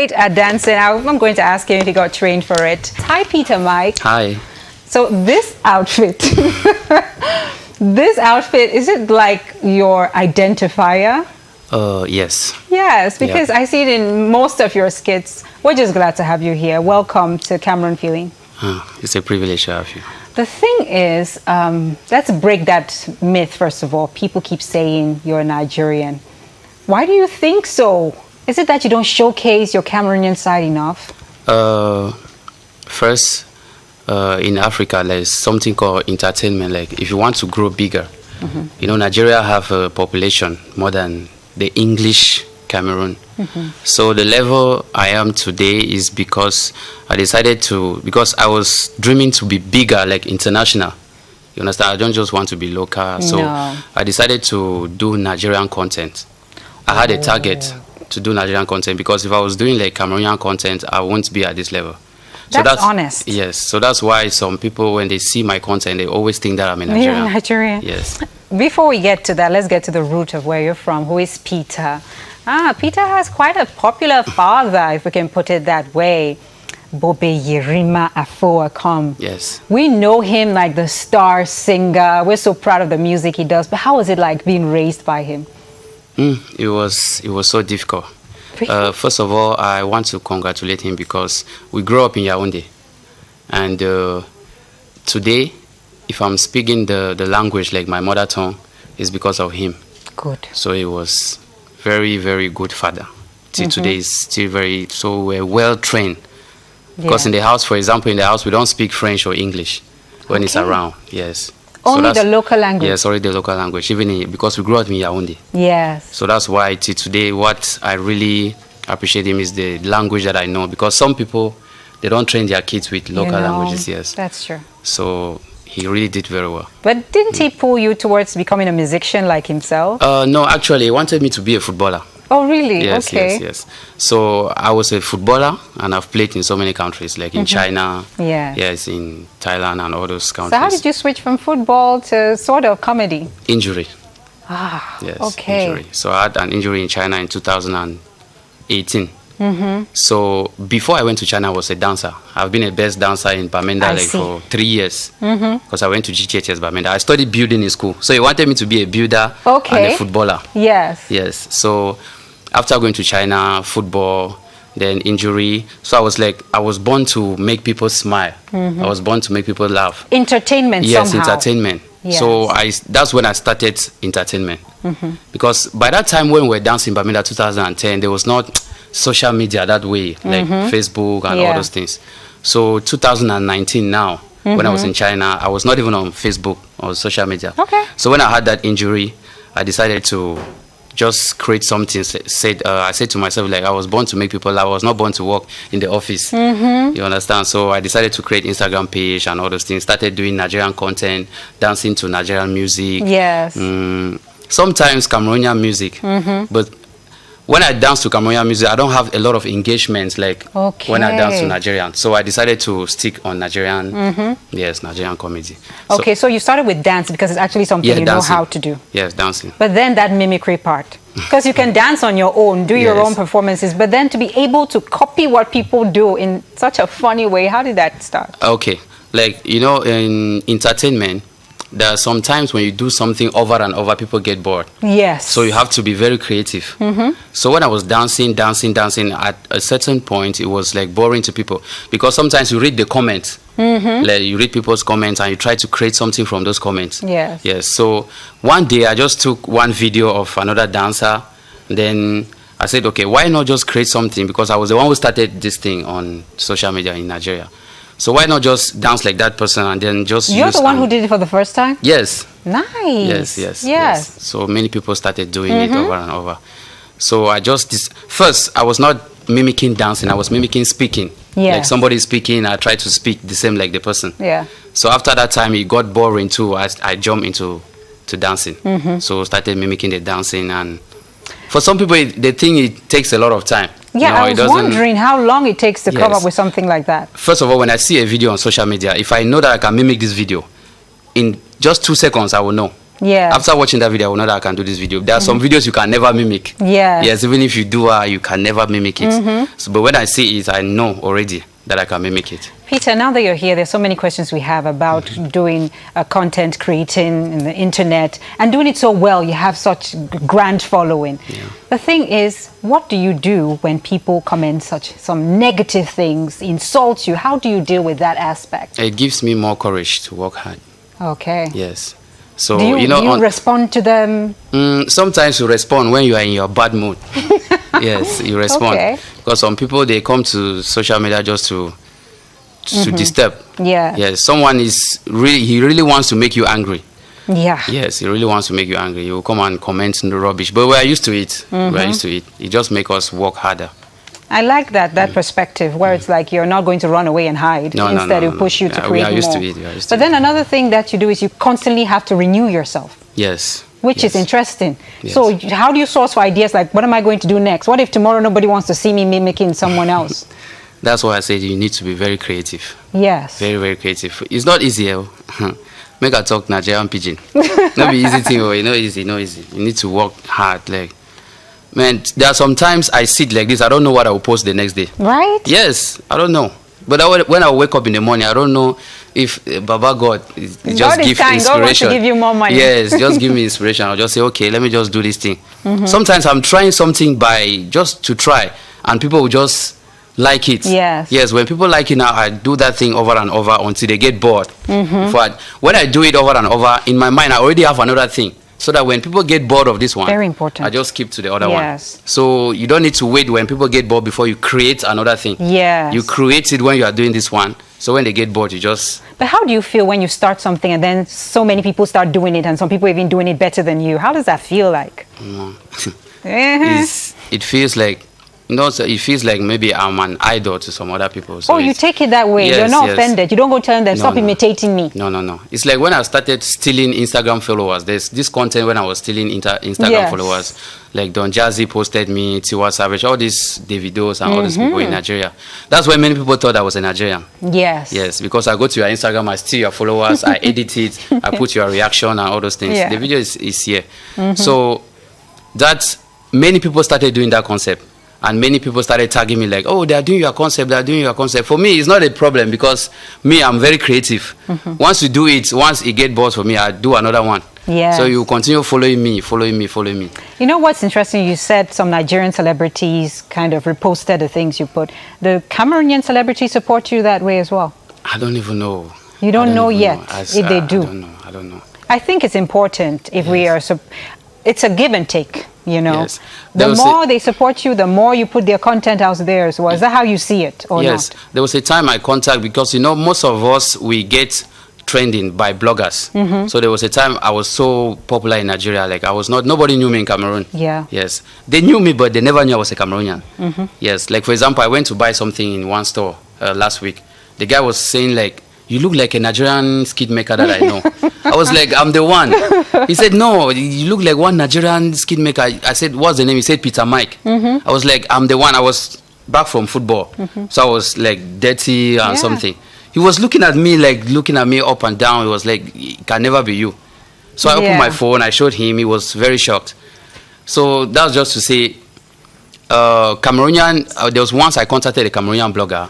great at dancing. I'm going to ask him if he got trained for it. Hi, Peter Mike. Hi. So this outfit, is it like your identifier? Yes. Yes, because I see it in most of your skits. We're just glad to have you here. Welcome to Cameroun Feeling. It's a privilege to have you. The thing is, let's break that myth first of all. People keep saying you're Nigerian. Why do you think so? Is it that you don't showcase your Cameroonian side enough? First, in Africa, there's something called entertainment. Like, if you want to grow bigger, you know, Nigeria have a population more than the English Cameroon. So the level I am today is because I decided to, because I was dreaming to be bigger, like international. You understand? I don't just want to be local. So I decided to do Nigerian content. I had a target to do Nigerian content because if I was doing like Cameroonian content, I won't be at this level. So that's honest. Yes. So that's why some people, when they see my content, they always think that I'm a Nigerian. You're Nigerian. Yes. Before we get to that, let's get to the root of where you're from. Who is Peter? Peter has quite a popular father, if we can put it that way. Bobe Yerima Afoakom. Yes. We know him like the star singer. We're so proud of the music he does. But how was it like being raised by him? It was so difficult. Really? First of all, I want to congratulate him because we grew up in Yaoundé. And today, if I'm speaking the language like my mother tongue, it's because of him. Good. So he was very, very good father. Till today, is still so we're well trained. Because in the house, for example, in the house, we don't speak French or English when it's around. Yes. Only the local language? Yes, only the local language, even because we grew up in Yaoundé. Yes. So that's why till today, what I really appreciate him is the language that I know. Because some people, they don't train their kids with local languages. Yes. That's true. So he really did very well. But didn't he pull you towards becoming a musician like himself? No, actually, he wanted me to be a footballer. Oh, really? Yes, okay. yes. So I was a footballer, and I've played in so many countries, like in China, yes, in Thailand, and all those countries. So how did you switch from football to sort of comedy? Injury. Yes, okay. Injury. So I had an injury in China in 2018. So before I went to China, I was a dancer. I've been a best dancer in Bamenda for 3 years because I went to GTHS Bamenda. I studied building in school. So he wanted me to be a builder and a footballer. Yes. Yes. So after going to China, football, then injury. So I was like, I was born to make people smile. I was born to make people laugh. Entertainment yes, somehow. Entertainment. Yes. So that's when I started entertainment. Because by that time when we were dancing in Bamenda 2010, there was not social media that way, like Facebook and all those things. So 2019 now, when I was in China, I was not even on Facebook or social media. Okay. So when I had that injury, I decided to just create something. I said to myself, like, I was born to make people laugh. I was not born to work in the office. You understand? So I decided to create Instagram page and all those things. Started doing Nigerian content, dancing to Nigerian music. Yes. Sometimes Cameroonian music. But when I dance to Cameroonian music, I don't have a lot of engagements like when I dance to Nigerian. So I decided to stick on Nigerian, Nigerian comedy. Okay, so you started with dance because it's actually something you know how to do. Yes, dancing. But then that mimicry part, because you can dance on your own, do your own performances, but then to be able to copy what people do in such a funny way, how did that start? Okay, like, you know, in entertainment, there are some times when you do something over and over, people get bored. Yes. So you have to be very creative. So when I was dancing, at a certain point, it was like boring to people. Because sometimes you read the comments. Like you read people's comments and you try to create something from those comments. Yes. Yes. So one day I just took one video of another dancer. Then I said, okay, why not just create something? Because I was the one who started this thing on social media in Nigeria. So why not just dance like that person and then just You're the one who did it for the first time? Yes. Nice. Yes. So many people started doing it over and over. So I just, first, I was not mimicking dancing, I was mimicking speaking. Like somebody speaking, I tried to speak the same like the person. So after that time, it got boring too. I jumped into dancing. So started mimicking the dancing, and for some people, they think it takes a lot of time. Yeah, I was wondering how long it takes to come up with something like that. First of all, when I see a video on social media, if I know that I can mimic this video, in just 2 seconds, I will know. Yeah. After watching that video, I will know that I can do this video. There are some videos you can never mimic. Yeah. Yes, even if you do, you can never mimic it. So, but when I see it, I know already that I can mimic it. Peter, now that you're here, there's so many questions we have about doing content creating in the internet and doing it so well. You have such grand following. Yeah. The thing is, what do you do when people comment some negative things, insult you? How do you deal with that aspect? It gives me more courage to work hard. Okay. Yes. So, Do you respond to them? Sometimes you respond when you are in your bad mood. Yes, you respond. Okay. Because some people, they come to social media just to disturb. Yeah. Yes, someone he really wants to make you angry. Yeah. Yes, he really wants to make you angry. He will come and comment in the rubbish. But we are used to it. We are used to it. It just makes us work harder. I like that perspective where it's like you're not going to run away and hide. Instead, it push you to create more. We are used to it. But then another thing that you do is you constantly have to renew yourself. Yes. Which is interesting. Yes. So how do you source for ideas like, what am I going to do next? What if tomorrow nobody wants to see me mimicking someone else? That's why I said you need to be very creative. Yes. Very, very creative. It's not easy. Make a talk Nigerian pidgin. Not be easy thing. No easy. You need to work hard. Like, man, there are sometimes I sit like this. I don't know what I will post the next day. Right? Yes, I don't know. But when I wake up in the morning, I don't know if Baba God just give inspiration. God wants to give you more money. Yes, just give me inspiration. I'll just say, okay, let me just do this thing. Sometimes I'm trying something just to try, and people will just like it. Yes. Yes, when people like it now, I do that thing over and over until they get bored. But when I do it over and over, in my mind, I already have another thing. So that when people get bored of this one, very important, I just skip to the other one. Yes. So you don't need to wait when people get bored before you create another thing. Yes. You create it when you are doing this one. So when they get bored, you just... But how do you feel when you start something and then so many people start doing it and some people even doing it better than you? How does that feel like? It feels like... So it feels like maybe I'm an idol to some other people. So you take it that way. Yes, you're not offended. You don't go tell them, stop imitating me. No. It's like when I started stealing Instagram followers. There's this content when I was stealing Instagram followers. Like Don Jazzy posted me, Tiwa Savage, all these Davidos and all these people in Nigeria. That's why many people thought I was a Nigerian. Yes. Yes, because I go to your Instagram, I steal your followers, I edit it, I put your reaction and all those things. Yeah. The video is here. So that many people started doing that concept. And many people started tagging me like, oh, they are doing your concept, For me, it's not a problem because me, I'm very creative. Once you do it, once it gets bored for me, I do another one. Yeah. So you continue following me. You know what's interesting? You said some Nigerian celebrities kind of reposted the things you put. The Cameroonian celebrities support you that way as well? I don't even know. You don't know yet if they do? I don't know. I think it's important if we are... It's a give and take, you know. Yes. The more they support you, the more you put their content out there as well. Is that how you see it or yes. not? There was a time I contact because, most of us, we get trending by bloggers. So there was a time I was so popular in Nigeria. Like nobody knew me in Cameroon. Yeah. Yes. They knew me, but they never knew I was a Cameroonian. Yes. Like, for example, I went to buy something in one store last week. The guy was saying like, you look like a Nigerian skid maker that I know. I was like, I'm the one. He said, no, you look like one Nigerian skid maker. I said, what's the name? He said, Peter Mike. I was like, I'm the one. I was back from football. So I was like dirty and something. He was looking at me up and down. He was like, it can never be you. So I opened my phone. I showed him. He was very shocked. So that was just to say, Cameroonian, there was once I contacted a Cameroonian blogger,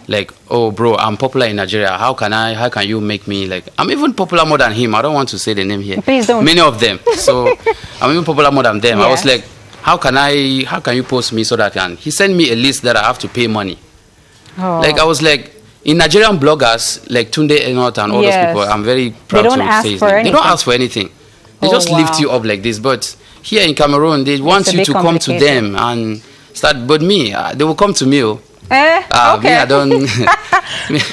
like, oh bro, I'm popular in Nigeria. How can you make me like, I'm even popular more than him. I don't want to say the name here. Please don't. Many of them. So I'm even popular more than them. I was like, how can you post me so that he sent me a list that I have to pay money. Like I was like, in Nigerian bloggers, like Tunde Enot and all those people, I'm very proud to say his name. They don't ask for anything. They just lift you up like this. But here in Cameroon, they want you to come to them and start. But me, they will come to me. Okay. Me, I don't.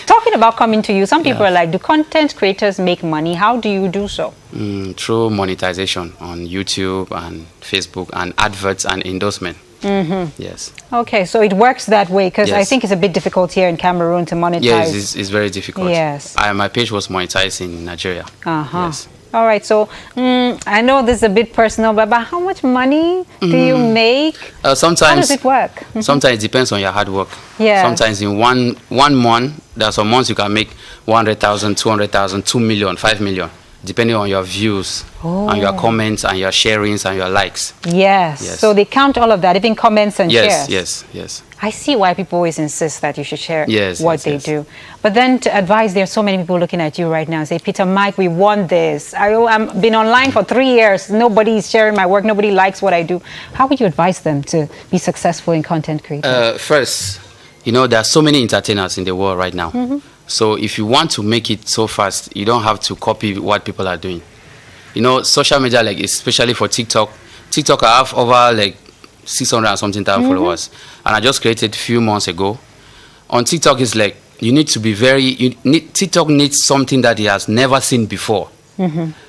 Talking about coming to you, some people are like, do content creators make money? How do you do so? Through monetization on YouTube and Facebook and adverts and endorsement. Yes. Okay, so it works that way because I think it's a bit difficult here in Cameroon to monetize. Yes, it's very difficult. Yes. My page was monetized in Nigeria. Yes. All right, so I know this is a bit personal, but how much money do you make? Sometimes. How does it work? Sometimes it depends on your hard work. Yeah. Sometimes in one month, there are some months you can make 100,000, 200,000, 2 million, 5 million. depending on your views, and your comments, and your sharings, and your likes. Yes. So they count all of that, even comments and shares. Yes. I see why people always insist that you should share what they yes. do. But then to advise, there are so many people looking at you right now and say, Peter, Mike, we want this. I've been online for 3 years. Nobody's sharing my work. Nobody likes what I do. How would you advise them to be successful in content creation? First, there are so many entertainers in the world right now. So if you want to make it so fast, you don't have to copy what people are doing. Social media, like especially for TikTok, I have over 600 and something thousand followers, and I just created a few months ago. On TikTok, it's like you need to be TikTok needs something that he has never seen before.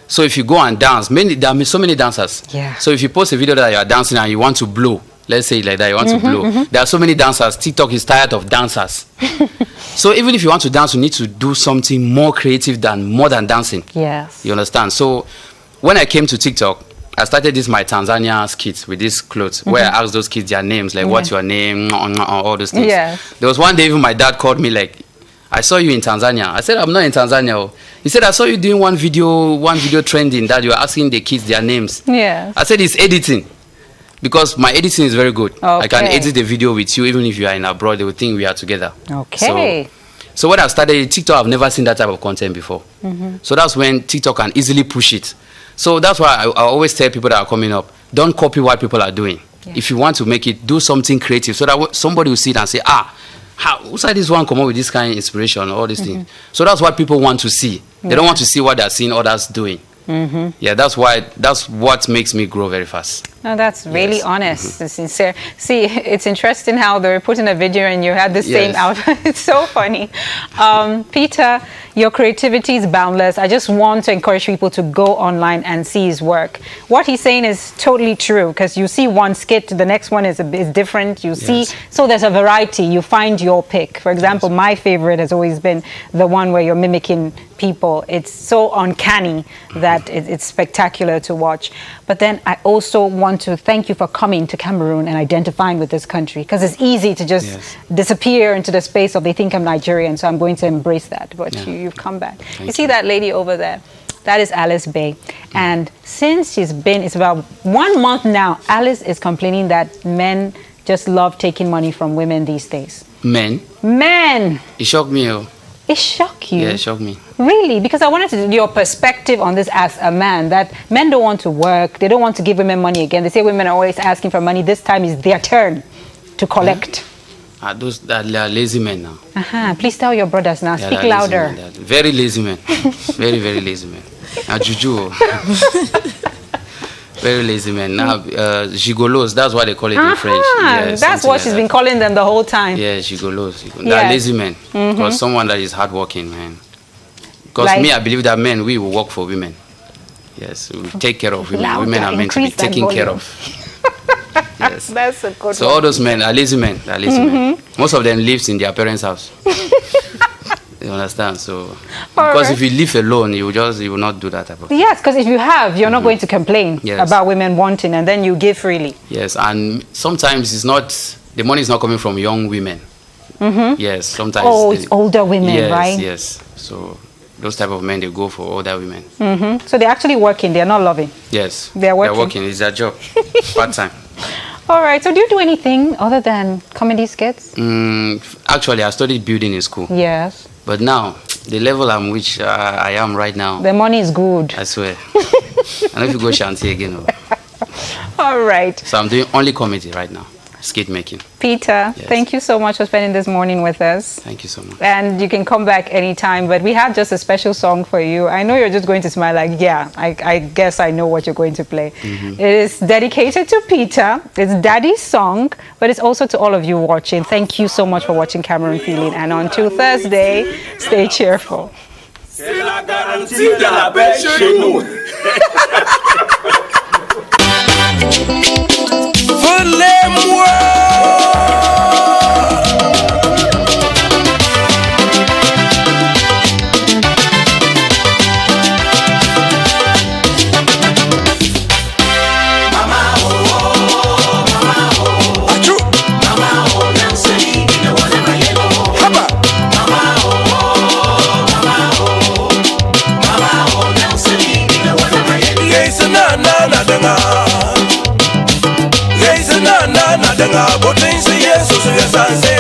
So if you go and dance, there are so many dancers. Yeah. So if you post a video that you are dancing and you want to blow, let's say like that, you want to blow. There are so many dancers. TikTok is tired of dancers. So even if you want to dance, you need to do something more creative more than dancing. Yes. You understand? So when I came to TikTok, I started my Tanzania skits with these clothes where I asked those kids their names, like what's your name, all those things. Yeah. There was one day even my dad called me like, I saw you in Tanzania. I said, I'm not in Tanzania. He said, I saw you doing one video trending that you were asking the kids their names. Yeah. I said, it's editing. Because my editing is very good. Okay. I can edit the video with you, even if you are in abroad, they will think we are together. Okay. So when I started TikTok, I've never seen that type of content before. So that's when TikTok can easily push it. So that's why I always tell people that are coming up, don't copy what people are doing. Yeah. If you want to make it, do something creative so that somebody will see it and say, who said this one come up with this kind of inspiration, all these things. So that's what people want to see. They don't want to see what they're seeing others doing. Yeah, that's what makes me grow very fast. No, that's really honest and sincere. See, it's interesting how they were putting a video and you had the same outfit. It's so funny. Peter, your creativity is boundless. I just want to encourage people to go online and see his work. What he's saying is totally true, because you see one skit, the next one is different. You see, so there's a variety. You find your pick. For example, my favorite has always been the one where you're mimicking people. It's so uncanny that it's spectacular to watch. But then I also want to thank you for coming to Cameroon and identifying with this country, because it's easy to just disappear into the space of they think I'm Nigerian, so I'm going to embrace that. But you've come back. You see that lady over there? That is Alice Bay. And since it's about 1 month now, Alice is complaining that men just love taking money from women these days. Men? Men! It shocked me. It shocked you? Yeah, it shocked me. Really? Because I wanted to do your perspective on this as a man, that men don't want to work. They don't want to give women money again. They say women are always asking for money. This time is their turn to collect. Those they are lazy men now. Please tell your brothers now. Speak louder. Very lazy men. Very, very lazy men. Now, Juju. Very lazy men. Now, gigolos, that's what they call it in French. Yeah, that's what she's been calling them the whole time. Yeah, gigolos. They are lazy men. Because someone that is hardworking, man. Because I believe that men, we will work for women. Yes, we take care of women. Women are meant to be taken care of. Yes. That's a good So one. all those men are lazy men. They are lazy men. Most of them lives in their parents' house. You understand? So because if you live alone, you will not do that type of thing. Yes, because if you have, you're not going to complain about women wanting, and then you give freely. Yes, and sometimes the money is not coming from young women. Yes, sometimes. It's older women, right? Yes. So those type of men, they go for older women. So they're actually working. They're not loving. Yes. They're working. It's their job. Part time. All right. So do you do anything other than comedy skits? Actually, I studied building in school. Yes. But now, the level at which I am right now, the money is good. I swear. I don't know if you go shanty again. All right. So I'm doing only comedy right now. Skate making. Peter, thank you so much for spending this morning with us. Thank you so much. And you can come back anytime, but we have just a special song for you. I know you're just going to smile like, I guess I know what you're going to play. It is dedicated to Peter. It's Daddy's song, but it's also to all of you watching. Thank you so much for watching Cameroon Feeling. And until Thursday, stay cheerful. C'est la garantie de la paix chez nous. City. Senga botrin si yesu su ya sanse